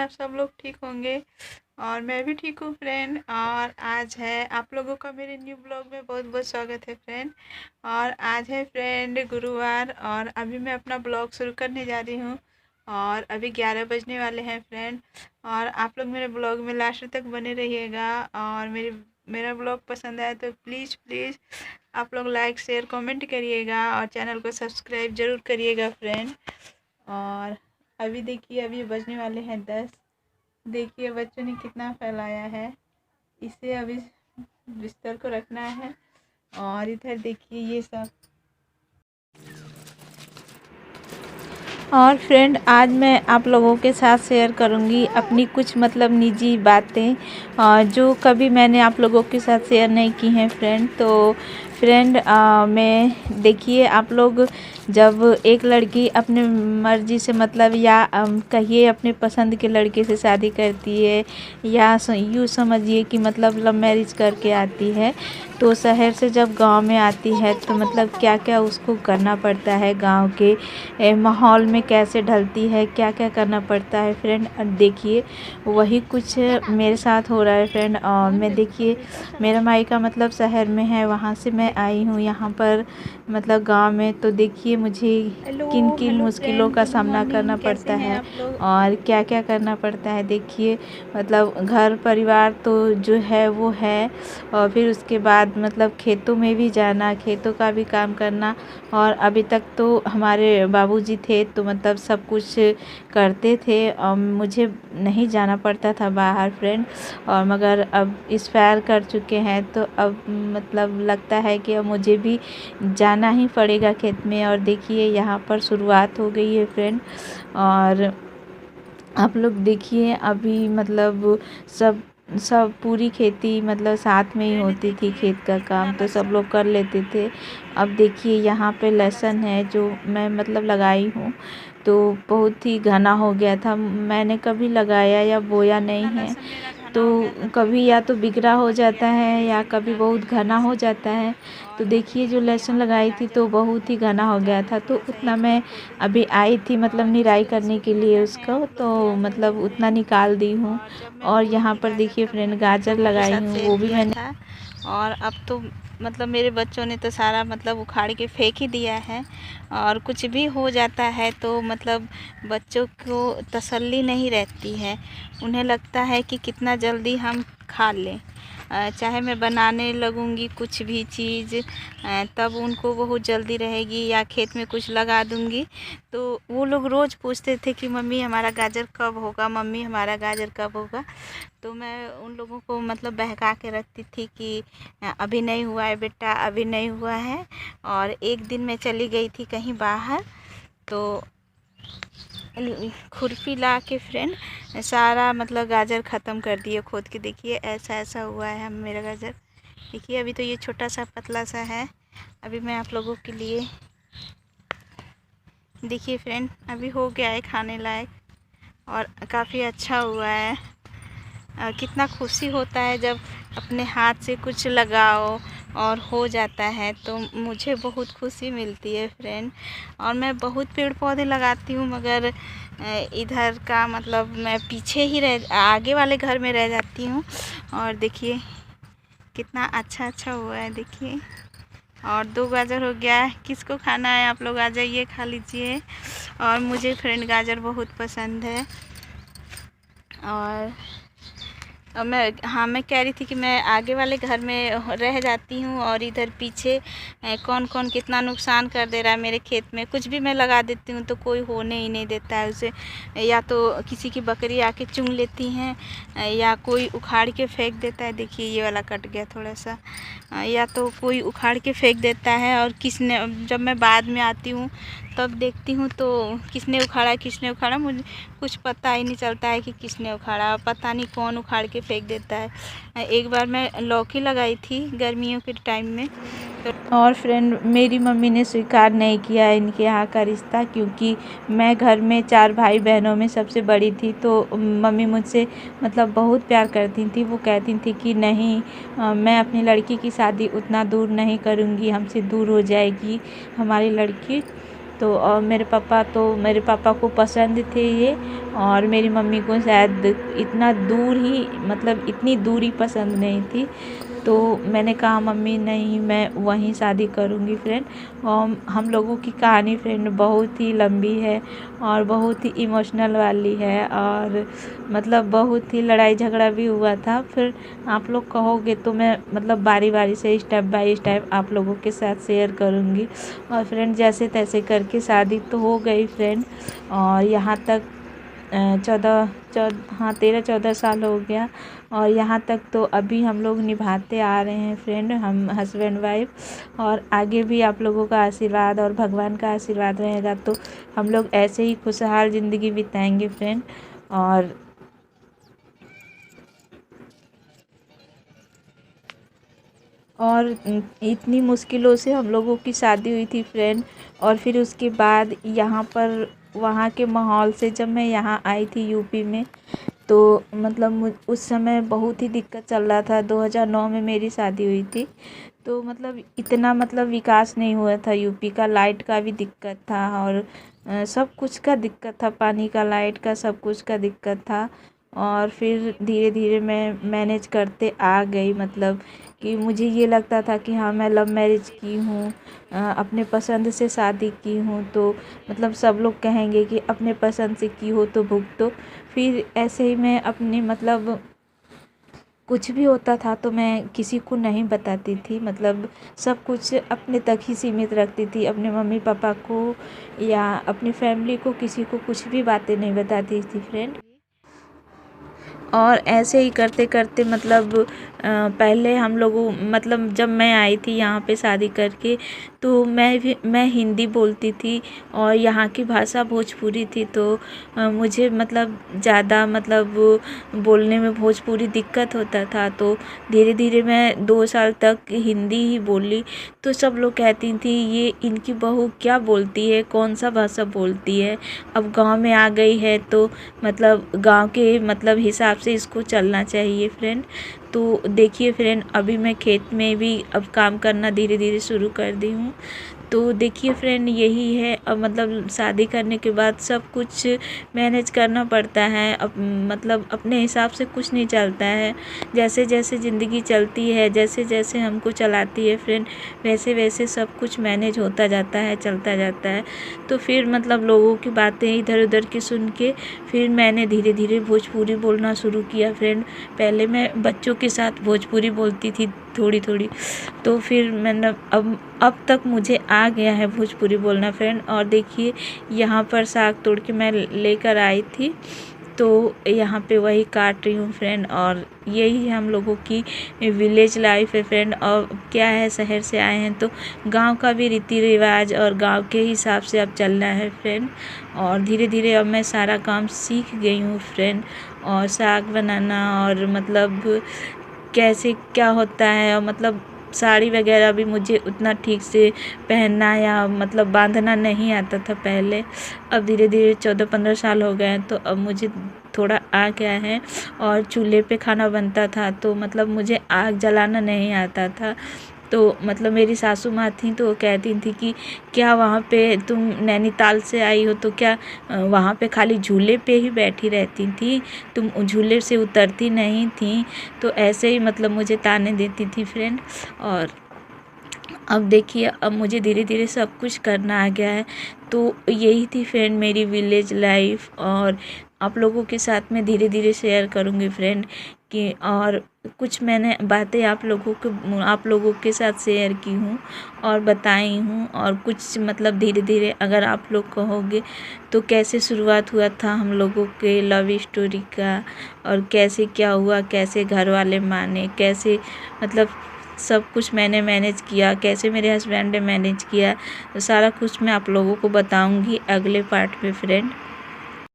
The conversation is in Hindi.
आप सब लोग ठीक होंगे और मैं भी ठीक हूँ फ्रेंड। और आज है आप लोगों का मेरे न्यू ब्लॉग में बहुत बहुत स्वागत है फ्रेंड। और आज है फ्रेंड गुरुवार और अभी मैं अपना ब्लॉग शुरू करने जा रही हूँ और अभी 11 बजने वाले हैं फ्रेंड। और आप लोग मेरे ब्लॉग में लास्ट तक बने रहिएगा और मेरा ब्लॉग पसंद आए तो प्लीज़ प्लीज़ आप लोग लाइक शेयर कमेंट करिएगा और चैनल को सब्सक्राइब ज़रूर करिएगा फ्रेंड। और अभी देखिए अभी बजने वाले हैं 10। देखिए बच्चों ने कितना फैलाया है, इसे अभी बिस्तर को रखना है। और इधर देखिए ये सब। और फ्रेंड आज मैं आप लोगों के साथ शेयर करूंगी अपनी कुछ मतलब निजी बातें जो कभी मैंने आप लोगों के साथ शेयर नहीं की हैं फ्रेंड। तो फ्रेंड मैं देखिए आप लोग जब एक लड़की अपने मर्ज़ी से मतलब या कहिए अपने पसंद के लड़के से शादी करती है या यूँ समझिए कि मतलब लव मैरिज करके आती है, तो शहर से जब गांव में आती है तो मतलब क्या क्या उसको करना पड़ता है, गांव के माहौल में कैसे ढलती है, क्या क्या करना पड़ता है फ्रेंड। देखिए वही कुछ मेरे साथ हो रहा है फ्रेंड। और मैं देखिए मेरा मायका मतलब शहर में है, वहाँ से मैं आई हूँ यहाँ पर मतलब गांव में। तो देखिए मुझे किन किन मुश्किलों का सामना करना पड़ता है और क्या क्या करना पड़ता है। देखिए मतलब घर परिवार तो जो है वो है, और फिर उसके बाद मतलब खेतों में भी जाना, खेतों का भी काम करना। और अभी तक तो हमारे बाबूजी थे तो मतलब सब कुछ करते थे और मुझे नहीं जाना पड़ता था बाहर फ्रेंड। और मगर अब एक्सपायर कर चुके हैं तो अब मतलब लगता है कि अब मुझे भी जाना ही पड़ेगा खेत में। और देखिए यहाँ पर शुरुआत हो गई है फ्रेंड। और आप लोग देखिए अभी मतलब सब सब पूरी खेती मतलब साथ में ही होती थी, खेत का काम तो सब लोग कर लेते थे। अब देखिए यहाँ पे लहसुन है जो मैं मतलब लगाई हूँ, तो बहुत ही घना हो गया था। मैंने कभी लगाया या बोया नहीं है, तो कभी या तो बिगड़ा हो जाता है या कभी बहुत घना हो जाता है। तो देखिए जो लहसुन लगाई थी तो बहुत ही घना हो गया था, तो उतना मैं अभी आई थी मतलब निराई करने के लिए उसको, तो मतलब उतना निकाल दी हूँ। और यहाँ पर देखिए फ्रेंड गाजर लगाई हूँ, वो भी मैंने। और अब तो मतलब मेरे बच्चों ने तो सारा मतलब उखाड़ के फेंक ही दिया है। और कुछ भी हो जाता है तो मतलब बच्चों को तसल्ली नहीं रहती है, उन्हें लगता है कि कितना जल्दी हम खा लें। चाहे मैं बनाने लगूंगी कुछ भी चीज़ तब उनको बहुत जल्दी रहेगी, या खेत में कुछ लगा दूंगी तो वो लोग रोज़ पूछते थे कि मम्मी हमारा गाजर कब होगा, मम्मी हमारा गाजर कब होगा। तो मैं उन लोगों को मतलब बहका के रखती थी कि अभी नहीं हुआ है बेटा, अभी नहीं हुआ है। और एक दिन मैं चली गई थी कहीं बाहर, तो खुरपी ला के फ्रेंड सारा मतलब गाजर ख़त्म कर दिए खोद के। देखिए ऐसा ऐसा हुआ है मेरा गाजर। देखिए अभी तो ये छोटा सा पतला सा है। अभी मैं आप लोगों के लिए देखिए फ्रेंड अभी हो गया है खाने लायक और काफ़ी अच्छा हुआ है। कितना खुशी होता है जब अपने हाथ से कुछ लगाओ और हो जाता है, तो मुझे बहुत खुशी मिलती है फ्रेंड। और मैं बहुत पेड़ पौधे लगाती हूँ, मगर इधर का मतलब मैं पीछे ही आगे वाले घर में रह जाती हूँ। और देखिए कितना अच्छा अच्छा हुआ है देखिए। और 2 गाजर हो गया है, किसको खाना है आप लोग आ जाइए खा लीजिए। और मुझे फ्रेंड गाजर बहुत पसंद है। और मैं कह रही थी कि मैं आगे वाले घर में रह जाती हूँ और इधर पीछे कौन कौन कितना नुकसान कर दे रहा है मेरे खेत में। कुछ भी मैं लगा देती हूँ तो कोई होने ही नहीं देता है उसे, या तो किसी की बकरी आके चुन लेती हैं या कोई उखाड़ के फेंक देता है। देखिए ये वाला कट गया थोड़ा सा, या तो कोई उखाड़ के फेंक देता है। और किसने, जब मैं बाद में आती हूँ तब देखती हूँ तो किसने उखाड़ा मुझे कुछ पता ही नहीं चलता है कि किसने उखाड़ा, पता नहीं कौन उखाड़ के फेंक देता है। एक बार मैं लौकी लगाई थी गर्मियों के टाइम में, और फ्रेंड मेरी मम्मी ने स्वीकार नहीं किया इनके यहाँ का रिश्ता, क्योंकि मैं घर में 4 भाई बहनों में सबसे बड़ी थी। तो मम्मी मुझसे मतलब बहुत प्यार करती थी। वो कहती थी कि नहीं मैं अपनी लड़की की शादी उतना दूर नहीं करूँगी, हमसे दूर हो जाएगी हमारी लड़की। तो मेरे पापा को पसंद थे ये, और मेरी मम्मी को शायद इतना दूर ही मतलब इतनी दूरी पसंद नहीं थी। तो मैंने कहा मम्मी नहीं, मैं वहीं शादी करूँगी फ्रेंड। और हम लोगों की कहानी फ्रेंड बहुत ही लंबी है और बहुत ही इमोशनल वाली है, और मतलब बहुत ही लड़ाई झगड़ा भी हुआ था। फिर आप लोग कहोगे तो मैं मतलब बारी बारी से स्टेप बाय स्टेप आप लोगों के साथ शेयर करूँगी। और फ्रेंड जैसे तैसे करके शादी तो हो गई फ्रेंड, और यहाँ तक 13-14 साल हो गया, और यहाँ तक तो अभी हम लोग निभाते आ रहे हैं फ्रेंड, हम हस्बैंड वाइफ। और आगे भी आप लोगों का आशीर्वाद और भगवान का आशीर्वाद रहेगा तो हम लोग ऐसे ही खुशहाल ज़िंदगी बिताएंगे फ्रेंड। और इतनी मुश्किलों से हम लोगों की शादी हुई थी फ्रेंड। और फिर उसके बाद यहाँ पर वहाँ के माहौल से जब मैं यहाँ आई थी यूपी में, तो मतलब उस समय बहुत ही दिक्कत चल रहा था। 2009 में मेरी शादी हुई थी, तो मतलब इतना मतलब विकास नहीं हुआ था यूपी का। लाइट का भी दिक्कत था, और सब कुछ का दिक्कत था, पानी का, लाइट का, सब कुछ का दिक्कत था। और फिर धीरे धीरे मैं मैनेज करते आ गई, मतलब कि मुझे ये लगता था कि हाँ मैं लव मैरिज की हूँ, अपने पसंद से शादी की हूँ, तो मतलब सब लोग कहेंगे कि अपने पसंद से की हो तो भुगतो। फिर ऐसे ही मैं अपनी मतलब कुछ भी होता था तो मैं किसी को नहीं बताती थी, मतलब सब कुछ अपने तक ही सीमित रखती थी, अपने मम्मी पापा को या अपनी फैमिली को, किसी को कुछ भी बातें नहीं बताती थी फ्रेंड। और ऐसे ही करते करते मतलब पहले हम लोगों मतलब जब मैं आई थी यहाँ पे शादी करके, तो मैं हिंदी बोलती थी और यहाँ की भाषा भोजपुरी थी। तो मुझे मतलब ज़्यादा मतलब बोलने में भोजपुरी दिक्कत होता था। तो धीरे धीरे मैं 2 साल तक हिंदी ही बोली। तो सब लोग कहती थी ये इनकी बहू क्या बोलती है, कौन सा भाषा बोलती है। अब गांव में आ गई है तो मतलब गांव के मतलब हिसाब से इसको चलना चाहिए फ्रेंड। तो देखिए फ्रेंड, अभी मैं खेत में भी अब काम करना धीरे धीरे शुरू कर दी हूँ। तो देखिए फ्रेंड, यही है। अब मतलब शादी करने के बाद सब कुछ मैनेज करना पड़ता है। अब मतलब अपने हिसाब से कुछ नहीं चलता है। जैसे जैसे ज़िंदगी चलती है, जैसे जैसे हमको चलाती है फ्रेंड, वैसे वैसे सब कुछ मैनेज होता जाता है, चलता जाता है। तो फिर मतलब लोगों की बातें इधर उधर की सुन के फिर मैंने धीरे धीरे भोजपुरी बोलना शुरू किया फ्रेंड। पहले मैं बच्चों के साथ भोजपुरी बोलती थी थोड़ी थोड़ी, तो फिर मैंने अब तक मुझे आ गया है भोजपुरी बोलना फ्रेंड। और देखिए यहाँ पर साग तोड़ के मैं लेकर आई थी, तो यहाँ पे वही काट रही हूँ फ्रेंड। और यही हम लोगों की विलेज लाइफ है फ्रेंड। और क्या है, शहर से आए हैं तो गांव का भी रीति रिवाज और गांव के हिसाब से अब चलना है फ्रेंड। और धीरे धीरे अब मैं सारा काम सीख गई हूँ फ्रेंड। और साग बनाना और मतलब कैसे क्या होता है, और मतलब साड़ी वगैरह भी मुझे उतना ठीक से पहनना या मतलब बांधना नहीं आता था पहले। अब धीरे धीरे 14-15 साल हो गए हैं तो अब मुझे थोड़ा आ गया है। और चूल्हे पे खाना बनता था तो मतलब मुझे आग जलाना नहीं आता था। तो मतलब मेरी सासू माँ थी तो वो कहती थी कि क्या वहाँ पे तुम नैनीताल से आई हो तो क्या वहाँ पे खाली झूले पे ही बैठी रहती थी, तुम झूले से उतरती नहीं थी। तो ऐसे ही मतलब मुझे ताने देती थी फ्रेंड। और अब देखिए अब मुझे धीरे धीरे सब कुछ करना आ गया है। तो यही थी फ्रेंड मेरी विलेज लाइफ, और आप लोगों के साथ में धीरे धीरे शेयर करूँगी फ्रेंड कि और कुछ मैंने बातें आप लोगों के साथ शेयर की हूँ और बताई हूँ। और कुछ मतलब धीरे धीरे अगर आप लोग कहोगे तो कैसे शुरुआत हुआ था हम लोगों के लव स्टोरी का, और कैसे क्या हुआ, कैसे घर वाले माने, कैसे मतलब सब कुछ मैंने मैनेज किया, कैसे मेरे हस्बैंड ने मैनेज किया, तो सारा कुछ मैं आप लोगों को बताऊंगी अगले पार्ट में फ्रेंड।